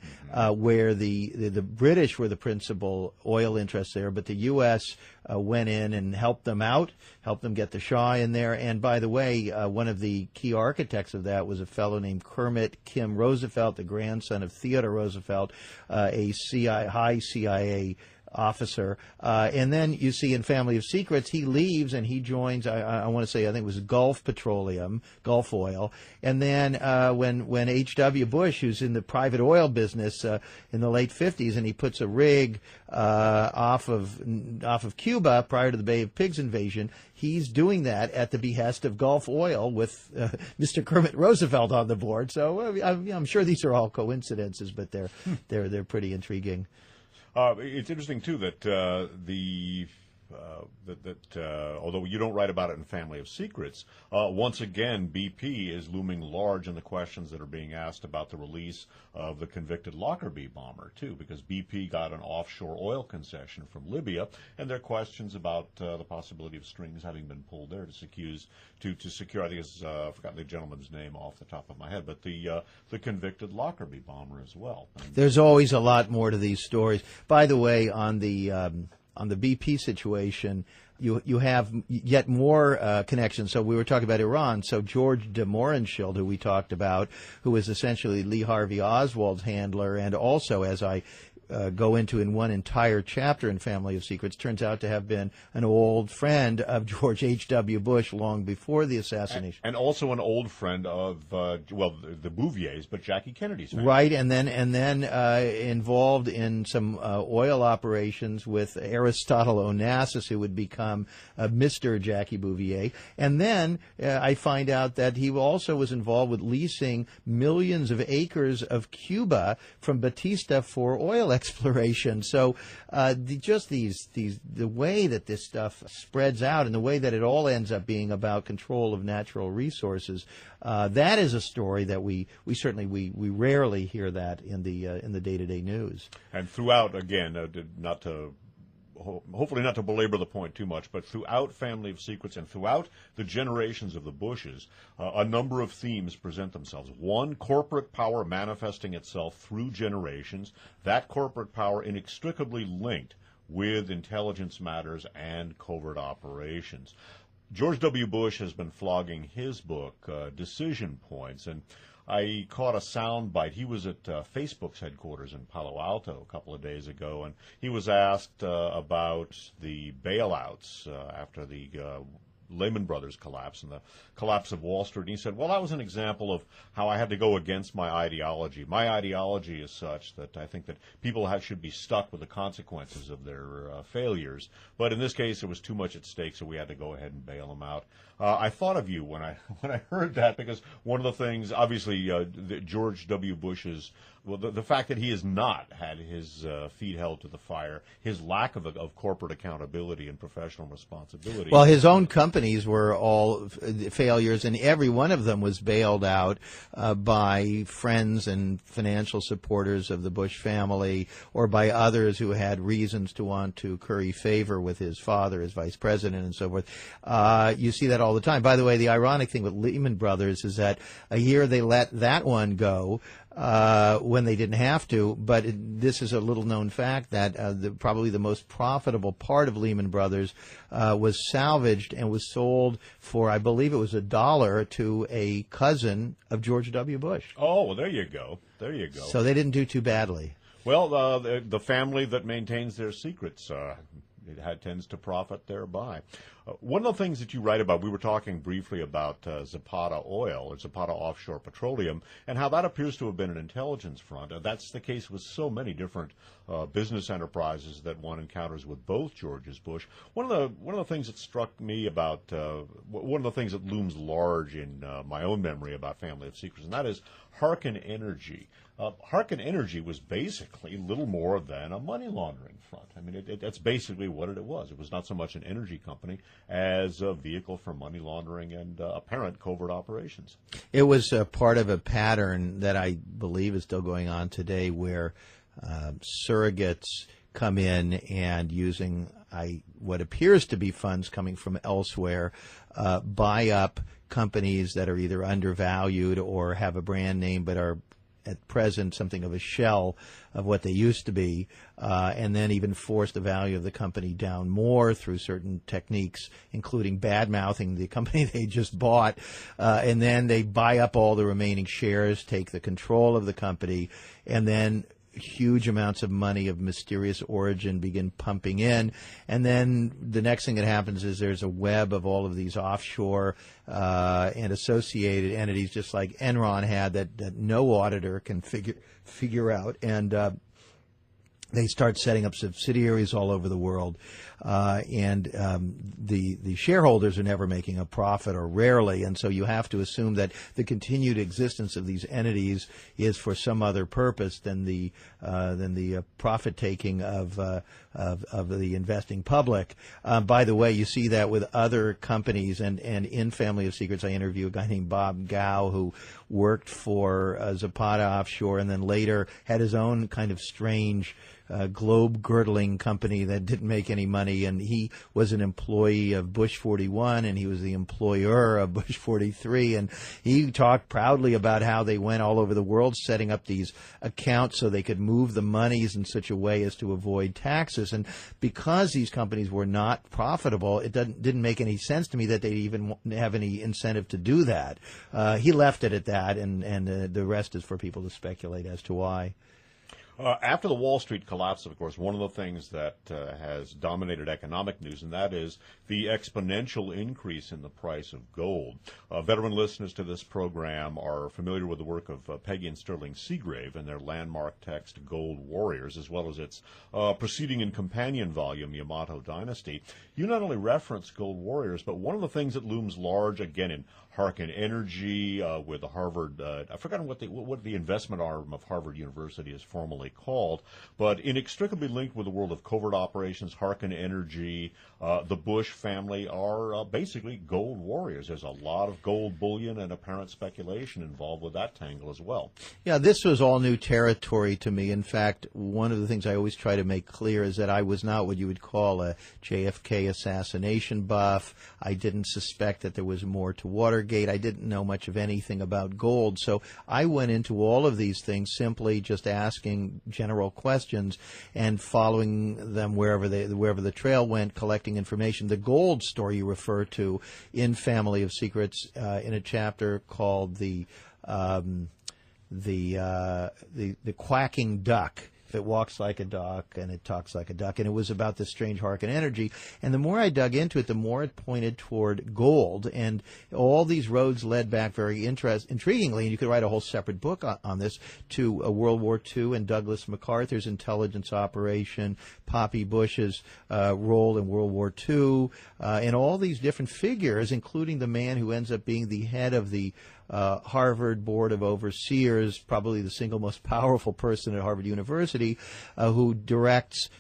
where the British were the principal oil interests there, but the U.S. Went in and helped them out, helped them get the Shah in there. And by the way, one of the key architects of that was a fellow named Kermit Kim Roosevelt, the grandson of Theodore Roosevelt, a high CIA officer. And then you see in Family of Secrets, he leaves and he joins, I want to say, I think it was Gulf Petroleum, Gulf Oil. And then when H.W. Bush, who's in the private oil business in the late 50s, and he puts a rig off of Cuba prior to the Bay of Pigs invasion, he's doing that at the behest of Gulf Oil with Mr. Kermit Roosevelt on the board. So I'm sure these are all coincidences, but they're pretty intriguing. It's interesting too that although you don't write about it in Family of Secrets, once again BP is looming large in the questions that are being asked about the release of the convicted Lockerbie bomber too, because BP got an offshore oil concession from Libya, and there are questions about the possibility of strings having been pulled there to secure. I think I've forgotten the gentleman's name off the top of my head, but the convicted Lockerbie bomber as well. There's always a lot more to these stories. By the way, on the BP situation, you have yet more connections. So we were talking about Iran. So George de Mohrenschildt, who we talked about, who was essentially Lee Harvey Oswald's handler, and also, as I go into in one entire chapter in Family of Secrets, turns out to have been an old friend of George H.W. Bush long before the assassination. And also an old friend of, the Bouviers, but Jackie Kennedy's family. Right, and then involved in some oil operations with Aristotle Onassis, who would become Mr. Jackie Bouvier. And then I find out that he also was involved with leasing millions of acres of Cuba from Batista for oil exploration. So the way that this stuff spreads out and the way that it all ends up being about control of natural resources, that is a story that we rarely hear that in the day-to-day news. And throughout, again, hopefully not to belabor the point too much, but throughout Family of Secrets and throughout the generations of the Bushes, a number of themes present themselves. One, corporate power manifesting itself through generations, that corporate power inextricably linked with intelligence matters and covert operations. George W. Bush has been flogging his book, Decision Points, and I caught a sound bite. He was at Facebook's headquarters in Palo Alto a couple of days ago, and he was asked about the bailouts after the Lehman Brothers collapse and the collapse of Wall Street. And he said, well, that was an example of how I had to go against my ideology. My ideology is such that I think that people should be stuck with the consequences of their failures. But in this case, there was too much at stake, so we had to go ahead and bail them out. I thought of you when I heard that, because one of the things, obviously, George W. Bush's, the fact that he has not had his feet held to the fire, his lack of corporate accountability and professional responsibility. Well, his own companies were all failures, and every one of them was bailed out by friends and financial supporters of the Bush family, or by others who had reasons to want to curry favor with his father as vice president and so forth. You see that all the time. By the way, the ironic thing with Lehman Brothers is that a year they let that one go when they didn't have to, but this is a little-known fact that probably the most profitable part of Lehman Brothers was salvaged and was sold for, I believe it was $1 to a cousin of George W. Bush. Oh, well, there you go. There you go. So they didn't do too badly. Well, the family that maintains their secrets tends to profit thereby. One of the things that you write about, we were talking briefly about Zapata Oil, or Zapata Offshore Petroleum, and how that appears to have been an intelligence front. That's the case with so many different business enterprises that one encounters with both Georges Bush. One of the things that struck me about, one of the things that looms large in my own memory about Family of Secrets, and that is Harken Energy. Harken Energy was basically little more than a money laundering front. I mean, that's basically what it was. It was not so much an energy company as a vehicle for money laundering and apparent covert operations. It was part of a pattern that I believe is still going on today, where surrogates come in and, using what appears to be funds coming from elsewhere, buy up companies that are either undervalued or have a brand name but are at present something of a shell of what they used to be, and then even force the value of the company down more through certain techniques, including bad-mouthing the company they just bought, and then they buy up all the remaining shares, take the control of the company, and then huge amounts of money of mysterious origin begin pumping in, and then the next thing that happens is there's a web of all of these offshore and associated entities, just like Enron had, that no auditor can figure out, and they start setting up subsidiaries all over the world, and the shareholders are never making a profit, or rarely, and so you have to assume that the continued existence of these entities is for some other purpose than the profit taking of the investing public. By the way, you see that with other companies, and in Family of Secrets, I interview a guy named Bob Gow who worked for Zapata Offshore, and then later had his own kind of strange globe-girdling company that didn't make any money, and he was an employee of Bush 41, and he was the employer of Bush 43, and he talked proudly about how they went all over the world setting up these accounts so they could move the monies in such a way as to avoid taxes, and because these companies were not profitable, it didn't make any sense to me that they'd even have any incentive to do that. He left it at that, and the rest is for people to speculate as to why. After the Wall Street collapse, of course, one of the things that has dominated economic news, and that is the exponential increase in the price of gold. Veteran listeners to this program are familiar with the work of Peggy and Sterling Seagrave and their landmark text, Gold Warriors, as well as its preceding and companion volume, Yamato Dynasty. You not only reference Gold Warriors, but one of the things that looms large, again, in Harken Energy, with the Harvard, I've forgotten what the investment arm of Harvard University is formally called, but inextricably linked with the world of covert operations, Harken Energy, the Bush family are basically gold warriors. There's a lot of gold bullion and apparent speculation involved with that tangle as well. Yeah, this was all new territory to me. In fact, one of the things I always try to make clear is that I was not what you would call a JFK assassination buff. I didn't suspect that there was more to Watergate. I didn't know much of anything about gold. So I went into all of these things simply just asking general questions and following them wherever the trail went, collecting information. The gold story you refer to in Family of Secrets in a chapter called the quacking duck. If it walks like a duck and it talks like a duck, and it was about this strange Harken energy. And the more I dug into it, the more it pointed toward gold, and all these roads led back very intriguingly, and you could write a whole separate book on this, to World War II and Douglas MacArthur's intelligence operation, Poppy Bush's role in World War II, and all these different figures, including the man who ends up being the head of the Harvard Board of Overseers, probably the single most powerful person at Harvard University, who directs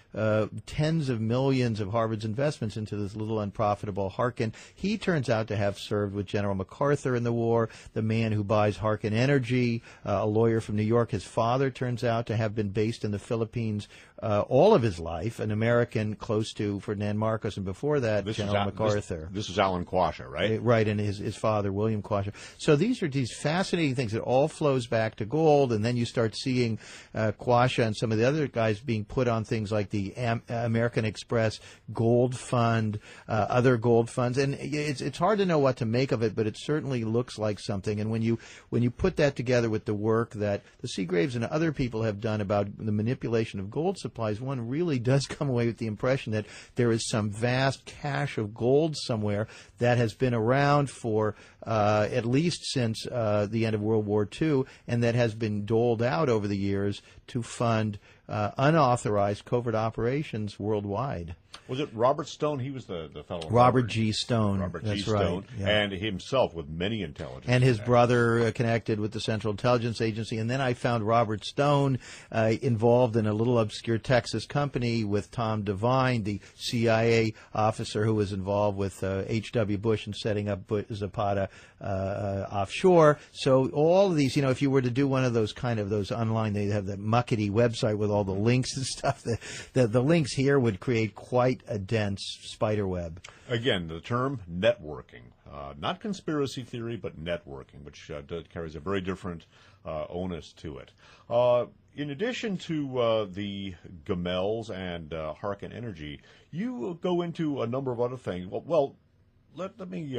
tens of millions of Harvard's investments into this little unprofitable Harken. He turns out to have served with General MacArthur in the war. The man who buys Harken Energy, a lawyer from New York, his father turns out to have been based in the Philippines all of his life, an American close to Ferdinand Marcos, and before that, General MacArthur. This is Alan Quasha, right? Right, and his father, William Quasha. So these are these fascinating things. It all flows back to gold, and then you start seeing Quasha and some of the other guys being put on things like the American Express Gold Fund, other gold funds, and it's hard to know what to make of it, but it certainly looks like something. And when you put that together with the work that the Seagraves and other people have done about the manipulation of gold supplies, one really does come away with the impression that there is some vast cache of gold somewhere that has been around for at least since the end of World War II, and that has been doled out over the years to fund unauthorized covert operations worldwide. Was it Robert Stone? He was the fellow. Robert G. Stone. Robert That's G. Stone, right. Yeah. and himself with many intelligence. And his brother connected with the Central Intelligence Agency. And then I found Robert Stone involved in a little obscure Texas company with Tom Devine, the CIA officer who was involved with H.W. Bush in setting up Zapata offshore. So all of these, if you were to do one of those those online, they have the muckety website with all the links and stuff. The links here would create quite a dense spider web. Again, the term networking, not conspiracy theory, but networking, which carries a very different onus to it. In addition to the Gamels and Harken Energy, you go into a number of other things. Well, let me.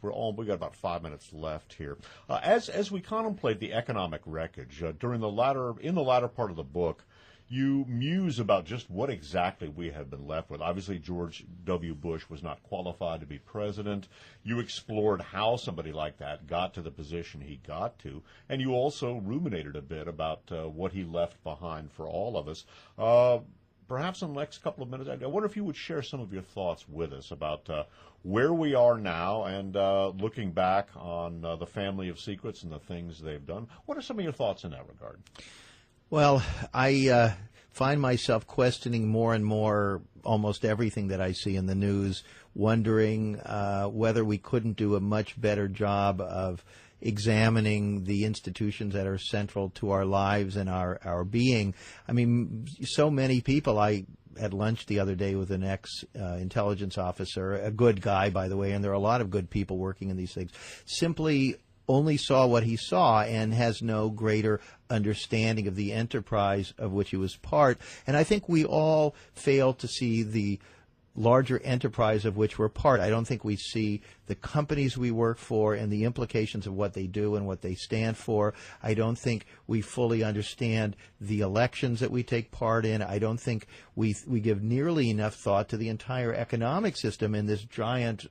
We got about 5 minutes left here. As we contemplate the economic wreckage in the latter part of the book, you muse about just what exactly we have been left with. Obviously, George W. Bush was not qualified to be president. You explored how somebody like that got to the position he got to, and you also ruminated a bit about what he left behind for all of us. Perhaps in the next couple of minutes, I wonder if you would share some of your thoughts with us about where we are now and looking back on the Family of Secrets and the things they've done. What are some of your thoughts in that regard? Well, I find myself questioning more and more almost everything that I see in the news, wondering whether we couldn't do a much better job of examining the institutions that are central to our lives and our being. I mean, so many people. I had lunch the other day with an ex-intelligence officer, a good guy, by the way, and there are a lot of good people working in these things, simply only saw what he saw and has no greater understanding of the enterprise of which he was part. And I think we all fail to see the larger enterprise of which we're part. I don't think we see the companies we work for and the implications of what they do and what they stand for. I don't think we fully understand the elections that we take part in. I don't think we give nearly enough thought to the entire economic system in this giant,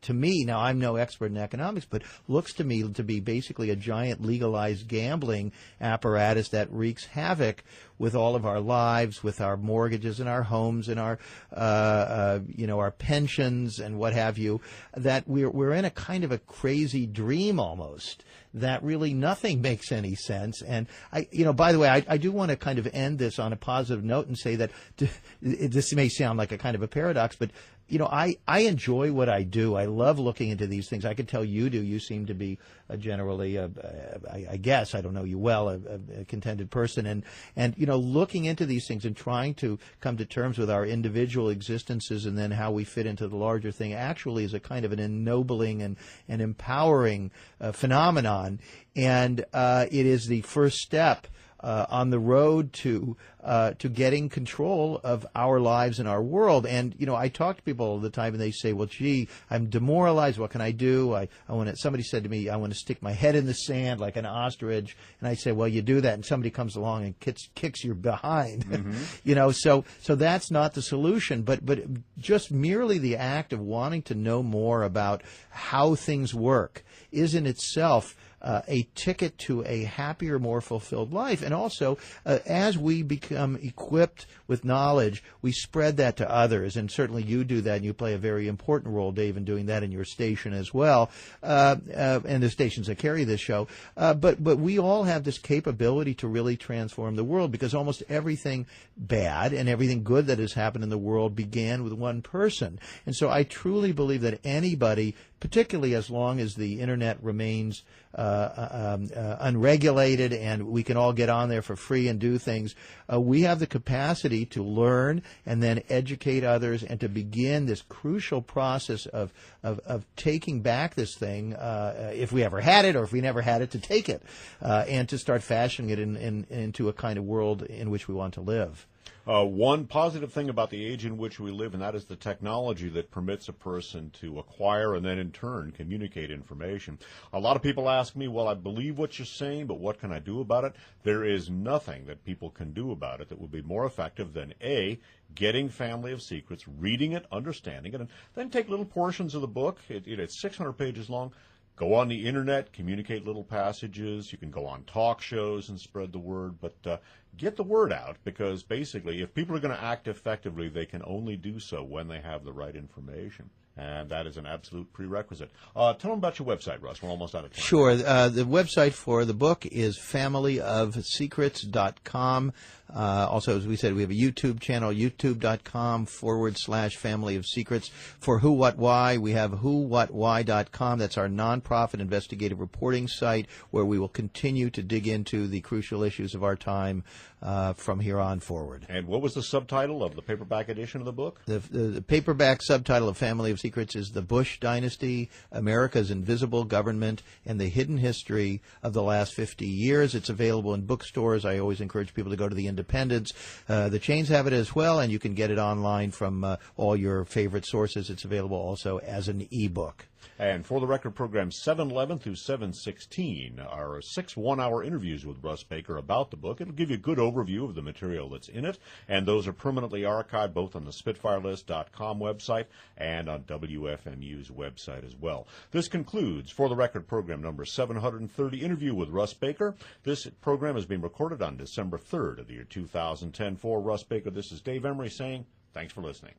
to me, now I'm no expert in economics, but looks to me to be basically a giant legalized gambling apparatus that wreaks havoc with all of our lives, with our mortgages and our homes and our, our pensions and what have you, that we're in a kind of a crazy dream almost, that really nothing makes any sense. And by the way, I do want to kind of end this on a positive note and say that this may sound like a kind of a paradox, but I enjoy what I do. I love looking into these things. I can tell you do. You seem to be generally, I guess, I don't know you well, a contented person. And looking into these things and trying to come to terms with our individual existences and then how we fit into the larger thing actually is a kind of an ennobling and empowering phenomenon. And it is the first step on the road to getting control of our lives and our world. And I talk to people all the time, and they say, "Well, gee, I'm demoralized. What can I do? Somebody said to me, I want to stick my head in the sand like an ostrich." And I say, "Well, you do that, and somebody comes along and kicks your behind." Mm-hmm. So that's not the solution. But just merely the act of wanting to know more about how things work is in itself a ticket to a happier, more fulfilled life. And also, as we become equipped with knowledge, we spread that to others. And certainly you do that, and you play a very important role, Dave, in doing that in your station as well, and the stations that carry this show. But we all have this capability to really transform the world, because almost everything bad and everything good that has happened in the world began with one person. And so I truly believe that anybody, particularly as long as the Internet remains unregulated and we can all get on there for free and do things, we have the capacity to learn and then educate others and to begin this crucial process of taking back this thing, if we ever had it or if we never had it, to take it and to start fashioning it into a kind of world in which we want to live. One positive thing about the age in which we live, and that is the technology that permits a person to acquire and then in turn communicate information. A lot of people ask me, well, I believe what you're saying, but what can I do about it? There is nothing that people can do about it that would be more effective than A, getting Family of Secrets, reading it, understanding it, and then take little portions of the book. It's 600 pages long. Go on the Internet, communicate little passages. You can go on talk shows and spread the word, but get the word out, because basically if people are going to act effectively, they can only do so when they have the right information. And that is an absolute prerequisite. Tell them about your website, Russ. We're almost out of time. Sure. The website for the book is familyofsecrets.com. Also, as we said, we have a YouTube channel, youtube.com/Family of Secrets. For Who, What, Why, we have WhoWhatWhy.com. That's our nonprofit investigative reporting site, where we will continue to dig into the crucial issues of our time from here on forward. And what was the subtitle of the paperback edition of the book? The paperback subtitle of Family of Secrets is The Bush Dynasty, America's Invisible Government, and the Hidden History of the Last 50 Years. It's available in bookstores. I always encourage people to go to the Independents. The chains have it as well, and you can get it online from all your favorite sources. It's available also as an e-book. And For the Record programs 711 through 716 are 6 one-hour interviews with Russ Baker about the book. It'll give you a good overview of the material that's in it, and those are permanently archived both on the SpitfireList.com website and on WFMU's website as well. This concludes For the Record program number 730, Interview with Russ Baker. This program has been recorded on December 3rd of the year 2010. For Russ Baker, this is Dave Emery saying thanks for listening.